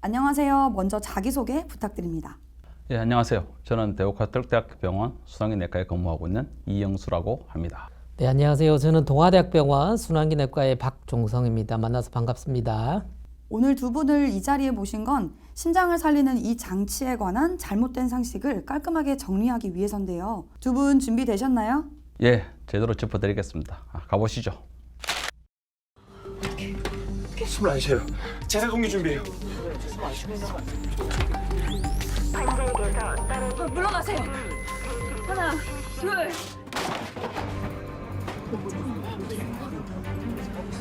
안녕하세요. 먼저 자기소개 부탁드립니다. 예, 안녕하세요. 저는 대구가톨릭대학교 병원 순환기내과에 근무하고 있는 이영수라고 합니다. 네, 안녕하세요. 저는 동아대학병원 순환기내과의 박종성입니다. 만나서 반갑습니다. 오늘 두 분을 이 자리에 모신 건 심장을 살리는 이 장치에 관한 잘못된 상식을 깔끔하게 정리하기 위해서인데요. 두 분 준비되셨나요? 예, 제대로 짚어드리겠습니다. 가보시죠. 숨을 안 쉬어요. 제세동기 준비해요. 물러나세요. 하나, 둘.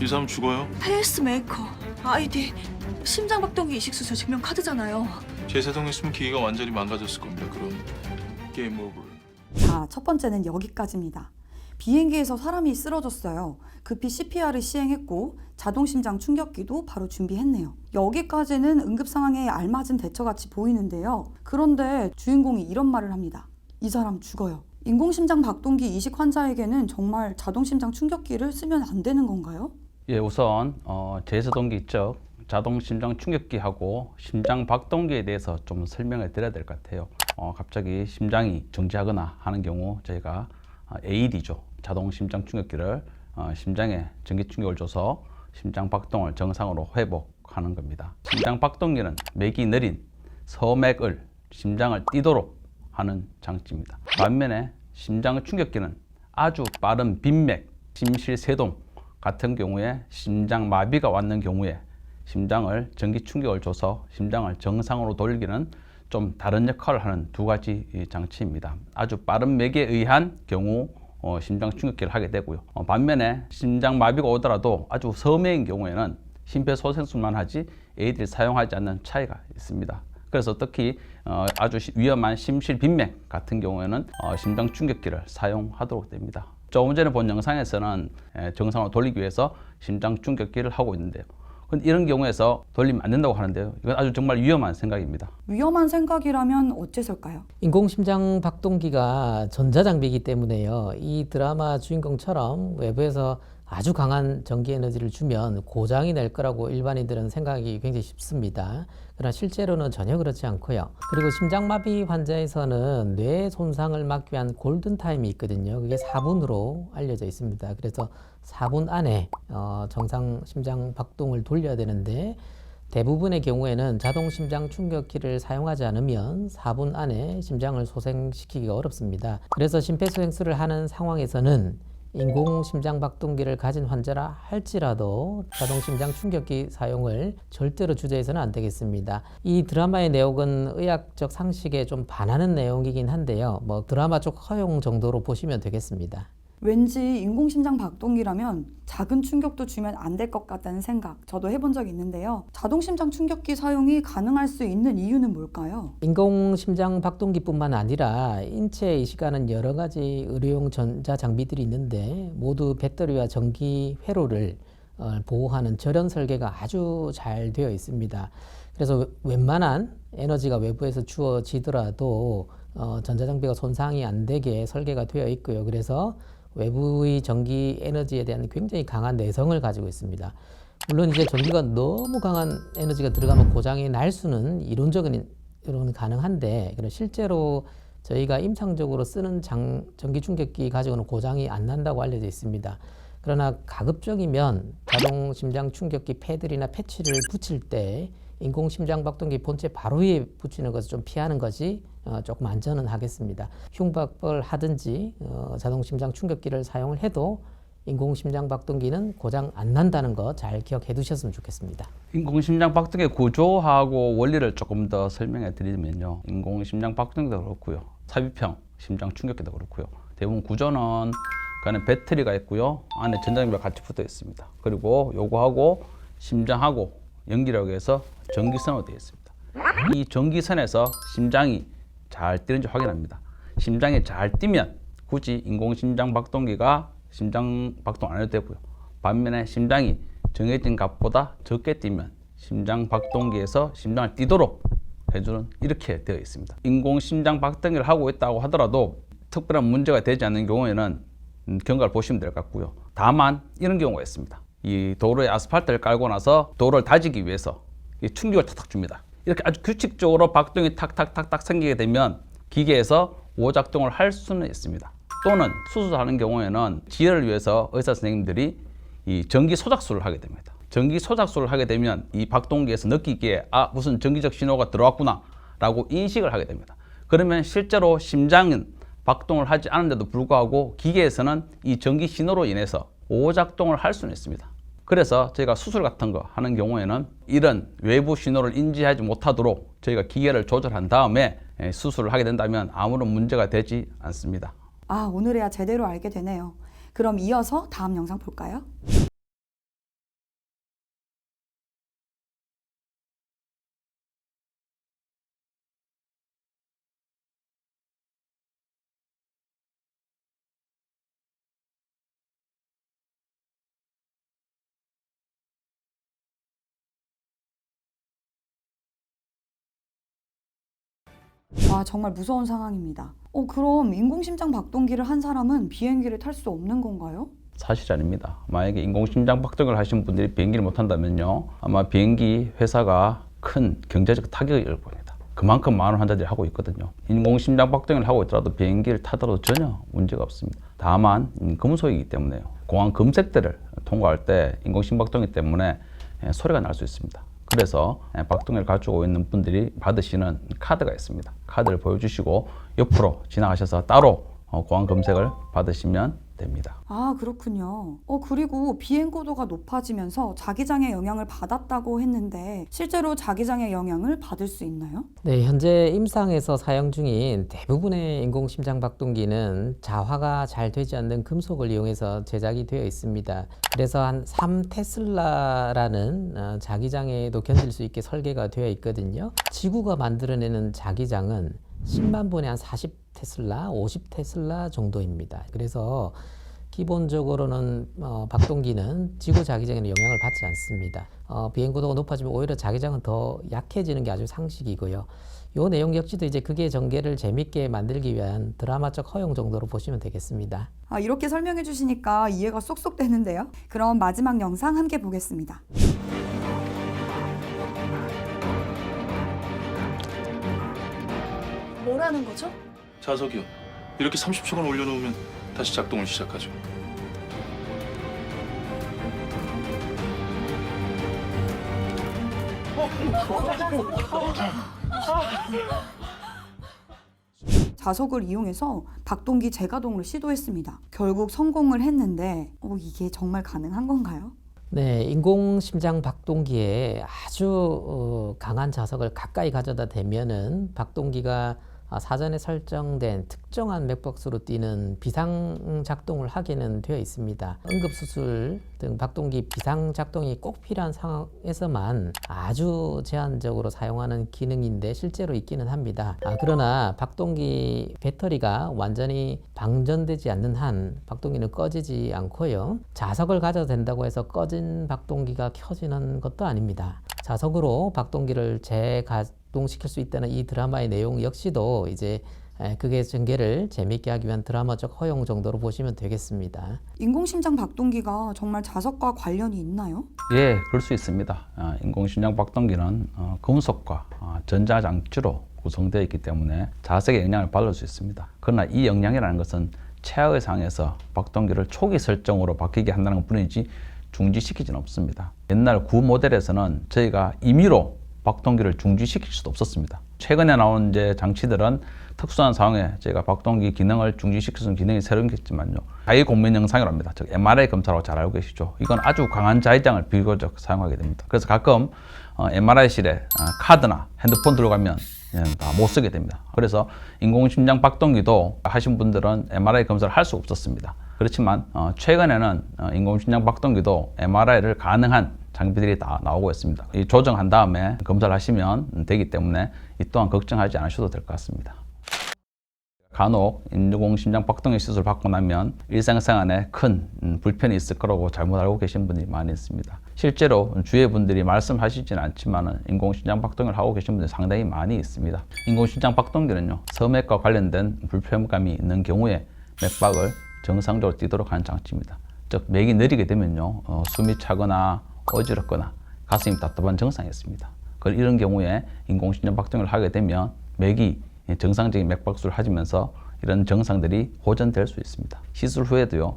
이 사람 죽어요? 페이스메이커, 아이디, 심장박동기 이식수술 증명 카드잖아요. 제세동했으면 기계가 완전히 망가졌을 겁니다. 그럼 게임 오버. 자, 첫 번째는 여기까지입니다. 비행기에서 사람이 쓰러졌어요. 급히 CPR을 시행했고 자동심장 충격기도 바로 준비했네요. 여기까지는 응급 상황에 알맞은 대처같이 보이는데요. 그런데 주인공이 이런 말을 합니다. 이 사람 죽어요. 인공심장 박동기 이식 환자에게는 정말 자동심장 충격기를 쓰면 안 되는 건가요? 예, 우선 제세동기 있죠. 자동심장 충격기하고 심장 박동기에 대해서 좀 설명을 드려야 될 것 같아요. 갑자기 심장이 정지하거나 하는 경우 저희가 AED죠. 자동심장 충격기를 심장에 전기 충격을 줘서 심장 박동을 정상으로 회복하는 겁니다. 심장 박동기는 맥이 느린 서맥을 심장을 뛰도록 하는 장치입니다. 반면에 심장 충격기는 아주 빠른 빈맥, 심실세동 같은 경우에 심장 마비가 왔는 경우에 심장을 전기 충격을 줘서 심장을 정상으로 돌리기는 좀 다른 역할을 하는 두 가지 장치입니다. 아주 빠른 맥에 의한 경우 심장 충격기를 하게 되고요. 반면에 심장 마비가 오더라도 아주 서맥인 경우에는 심폐소생술만 하지 AED를 사용하지 않는 차이가 있습니다. 그래서 특히 아주 위험한 심실빈맥 같은 경우에는 심장 충격기를 사용하도록 됩니다. 조금 전에 본 영상에서는 정상으로 돌리기 위해서 심장 충격기를 하고 있는데요. 근데 이런 경우에서 돌리면 안 된다고 하는데요. 이건 아주 정말 위험한 생각입니다. 위험한 생각이라면 어째서일까요? 인공심장 박동기가 전자장비이기 때문에요. 이 드라마 주인공처럼 외부에서 아주 강한 전기 에너지를 주면 고장이 날 거라고 일반인들은 생각하기 굉장히 쉽습니다. 그러나 실제로는 전혀 그렇지 않고요. 그리고 심장마비 환자에서는 뇌 손상을 막기 위한 골든타임이 있거든요. 그게 4분으로 알려져 있습니다. 그래서 4분 안에 정상 심장 박동을 돌려야 되는데 대부분의 경우에는 자동 심장 충격기를 사용하지 않으면 4분 안에 심장을 소생시키기가 어렵습니다. 그래서 심폐소생술을 하는 상황에서는 인공심장박동기를 가진 환자라 할지라도 자동심장 충격기 사용을 절대로 주저해서는 안 되겠습니다. 이 드라마의 내용은 의학적 상식에 좀 반하는 내용이긴 한데요. 드라마 쪽 허용 정도로 보시면 되겠습니다. 왠지 인공심장 박동기라면 작은 충격도 주면 안 될 것 같다는 생각 저도 해본 적이 있는데요. 자동심장 충격기 사용이 가능할 수 있는 이유는 뭘까요? 인공심장 박동기뿐만 아니라 인체에 이식하는 여러 가지 의료용 전자장비들이 있는데 모두 배터리와 전기 회로를 보호하는 절연 설계가 아주 잘 되어 있습니다. 그래서 웬만한 에너지가 외부에서 주어지더라도 전자장비가 손상이 안 되게 설계가 되어 있고요. 그래서 외부의 전기 에너지에 대한 굉장히 강한 내성을 가지고 있습니다. 물론 이제 전기가 너무 강한 에너지가 들어가면 고장이 날 수는 이론적으로는 가능한데 실제로 저희가 임상적으로 쓰는 전기 충격기 가지고는 고장이 안 난다고 알려져 있습니다. 그러나 가급적이면 자동 심장 충격기 패드나 패치를 붙일 때 인공심장 박동기 본체 바로 위에 붙이는 것을 좀 피하는 것이 조금 안전은 하겠습니다. 흉박을 하든지 자동심장 충격기를 사용을 해도 인공심장 박동기는 고장 안 난다는 거 잘 기억해 두셨으면 좋겠습니다. 인공심장 박동기 구조하고 원리를 조금 더 설명해 드리면요. 인공심장 박동기도 그렇고요. 삽입형 심장 충격기도 그렇고요. 대부분 구조는 그 안에 배터리가 있고요. 안에 전자장비가 같이 붙어 있습니다. 그리고 요거하고 심장하고 연기라고 해서 전기선으로 되어 있습니다. 이 전기선에서 심장이 잘 뛰는지 확인합니다. 심장이 잘 뛰면 굳이 인공심장 박동기가 심장 박동 안 해도 되고요. 반면에 심장이 정해진 값보다 적게 뛰면 심장 박동기에서 심장을 뛰도록 해주는 이렇게 되어 있습니다. 인공심장 박동기를 하고 있다고 하더라도 특별한 문제가 되지 않는 경우에는 경과를 보시면 될 것 같고요. 다만 이런 경우가 있습니다. 이 도로에 아스팔트를 깔고 나서 도로를 다지기 위해서 충격을 탁탁 줍니다. 이렇게 아주 규칙적으로 박동이 탁탁탁탁 생기게 되면 기계에서 오작동을 할 수는 있습니다. 또는 수술하는 경우에는 지혈을 위해서 의사 선생님들이 이 전기 소작술을 하게 됩니다. 전기 소작술을 하게 되면 이 박동기에서 느끼기에 무슨 전기적 신호가 들어왔구나 라고 인식을 하게 됩니다. 그러면 실제로 심장은 박동을 하지 않은데도 불구하고 기계에서는 이 전기 신호로 인해서 오작동을 할 수는 있습니다. 그래서 저희가 수술 같은 거 하는 경우에는 이런 외부 신호를 인지하지 못하도록 저희가 기계를 조절한 다음에 수술을 하게 된다면 아무런 문제가 되지 않습니다. 오늘에야 제대로 알게 되네요. 그럼 이어서 다음 영상 볼까요? 정말 무서운 상황입니다. 그럼 인공심장 박동기를 한 사람은 비행기를 탈 수 없는 건가요? 사실이 아닙니다. 만약에 인공심장 박동기를 하신 분들이 비행기를 못 한다면요, 아마 비행기 회사가 큰 경제적 타격을 입을 겁니다. 그만큼 많은 환자들이 하고 있거든요. 인공심장 박동기를 하고 있더라도 비행기를 타더라도 전혀 문제가 없습니다. 다만 금속이기 때문에요. 공항 검색대를 통과할 때 인공심장 박동기 때문에 소리가 날 수 있습니다. 그래서 박동기를 가지고 있는 분들이 받으시는 카드가 있습니다. 카드를 보여주시고 옆으로 지나가셔서 따로 공항 검색을 받으시면 됩니다. 그렇군요. 그리고 비행 고도가 높아지면서 자기장에 영향을 받았다고 했는데 실제로 자기장에 영향을 받을 수 있나요? 네, 현재 임상에서 사용 중인 대부분의 인공심장 박동기는 자화가 잘 되지 않는 금속을 이용해서 제작이 되어 있습니다. 그래서 한 3테슬라라는 자기장에도 견딜 수 있게 설계가 되어 있거든요. 지구가 만들어내는 자기장은 10만 번에 한 40테슬라, 50테슬라 정도입니다. 그래서 기본적으로는 박동기는 지구 자기장에는 영향을 받지 않습니다. 비행고도가 높아지면 오히려 자기장은 더 약해지는 게 아주 상식이고요. 이 내용 역시도 이제 그게 전개를 재밌게 만들기 위한 드라마적 허용 정도로 보시면 되겠습니다. 이렇게 설명해 주시니까 이해가 쏙쏙 되는데요. 그럼 마지막 영상 함께 보겠습니다. 뭐라는 거죠? 자석이요. 이렇게 30초간 올려놓으면 다시 작동을 시작하죠. 자석을 이용해서 박동기 재가동을 시도했습니다. 결국 성공을 했는데 이게 정말 가능한 건가요? 네, 인공심장 박동기에 아주 강한 자석을 가까이 가져다 대면은 박동기가 사전에 설정된 특정한 맥박수로 뛰는 비상 작동을 하게는 되어 있습니다. 응급수술 등 박동기 비상 작동이 꼭 필요한 상황에서만 아주 제한적으로 사용하는 기능인데 실제로 있기는 합니다. 그러나 박동기 배터리가 완전히 방전되지 않는 한 박동기는 꺼지지 않고요. 자석을 가져도 된다고 해서 꺼진 박동기가 켜지는 것도 아닙니다. 자석으로 박동기를 재가동시킬 수 있다는 이 드라마의 내용 역시도 이제 그게 전개를 재밌게 하기 위한 드라마적 허용 정도로 보시면 되겠습니다. 인공심장 박동기가 정말 자석과 관련이 있나요? 예, 그럴 수 있습니다. 인공심장 박동기는 금속과 전자장치로 구성되어 있기 때문에 자석의 영향을 받을 수 있습니다. 그러나 이 영향이라는 것은 최하의 상황에서 박동기를 초기 설정으로 바뀌게 한다는 것뿐이지 중지시키지는 없습니다. 옛날 구 모델에서는 저희가 임의로 박동기를 중지시킬 수도 없었습니다. 최근에 나온 이제 장치들은 특수한 상황에 저희가 박동기 기능을 중지시킬 수 있는 기능이 새로 생겼지만요. 자위 공면 영상이라고 합니다. 즉 MRI 검사라고 잘 알고 계시죠. 이건 아주 강한 자위장을 비교적 사용하게 됩니다. 그래서 가끔 MRI실에 카드나 핸드폰 들어가면 다 못 쓰게 됩니다. 그래서 인공심장 박동기도 하신 분들은 MRI 검사를 할 수 없었습니다. 그렇지만 최근에는 인공심장 박동기도 MRI를 가능한 장비들이 다 나오고 있습니다. 이 조정한 다음에 검사를 하시면 되기 때문에 이 또한 걱정하지 않으셔도 될 것 같습니다. 간혹 인공심장 박동기 수술을 받고 나면 일상생활에 큰 불편이 있을 거라고 잘못 알고 계신 분들이 많이 있습니다. 실제로 주위의 분들이 말씀하시지는 않지만 인공심장 박동기를 하고 계신 분들이 상당히 많이 있습니다. 인공심장 박동기는요, 섬액과 관련된 불편감이 있는 경우에 맥박을 정상적으로 뛰도록 하는 장치입니다. 즉 맥이 느리게 되면요, 숨이 차거나 어지럽거나 가슴이 답답한 증상이 있습니다. 이런 경우에 인공심장 박동기를 하게 되면 맥이 정상적인 맥박수를 하면서 이런 증상들이 호전될 수 있습니다. 시술 후에도요,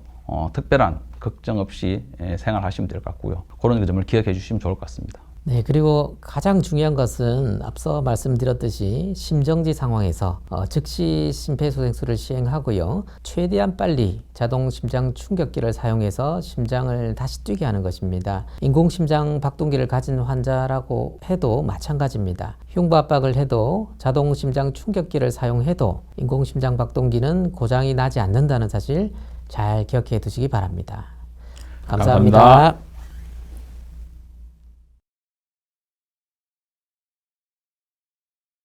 특별한 걱정 없이 생활하시면 될 것 같고요. 그런 점을 기억해 주시면 좋을 것 같습니다. 네, 그리고 가장 중요한 것은 앞서 말씀드렸듯이 심정지 상황에서 즉시 심폐소생술을 시행하고요. 최대한 빨리 자동 심장 충격기를 사용해서 심장을 다시 뛰게 하는 것입니다. 인공심장 박동기를 가진 환자라고 해도 마찬가지입니다. 흉부 압박을 해도 자동 심장 충격기를 사용해도 인공심장 박동기는 고장이 나지 않는다는 사실 잘 기억해 두시기 바랍니다. 감사합니다.